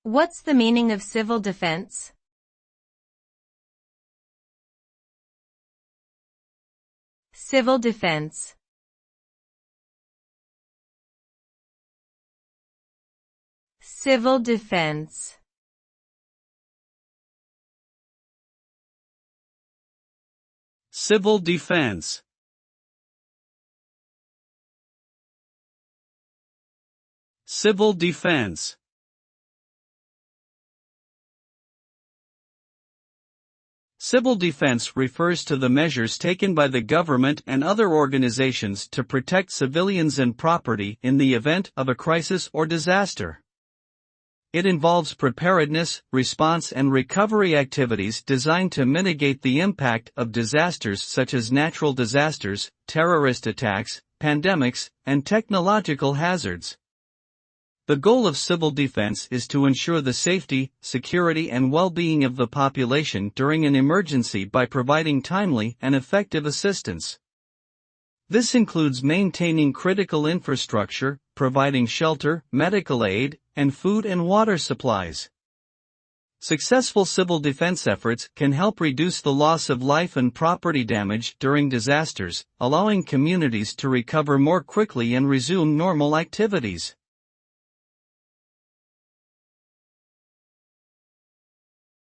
What's the meaning of civil defense? Civil defense. Civil defense. Civil defense. Civil defense. Civil defense refers to the measures taken by the government and other organizations to protect civilians and property in the event of a crisis or disaster. It involves preparedness, response and recovery activities designed to mitigate the impact of disasters such as natural disasters, terrorist attacks, pandemics, and technological hazards. The goal of civil defense is to ensure the safety, security and well-being of the population during an emergency by providing timely and effective assistance. This includes maintaining critical infrastructure, providing shelter, medical aid, and food and water supplies. Successful civil defense efforts can help reduce the loss of life and property damage during disasters, allowing communities to recover more quickly and resume normal activities.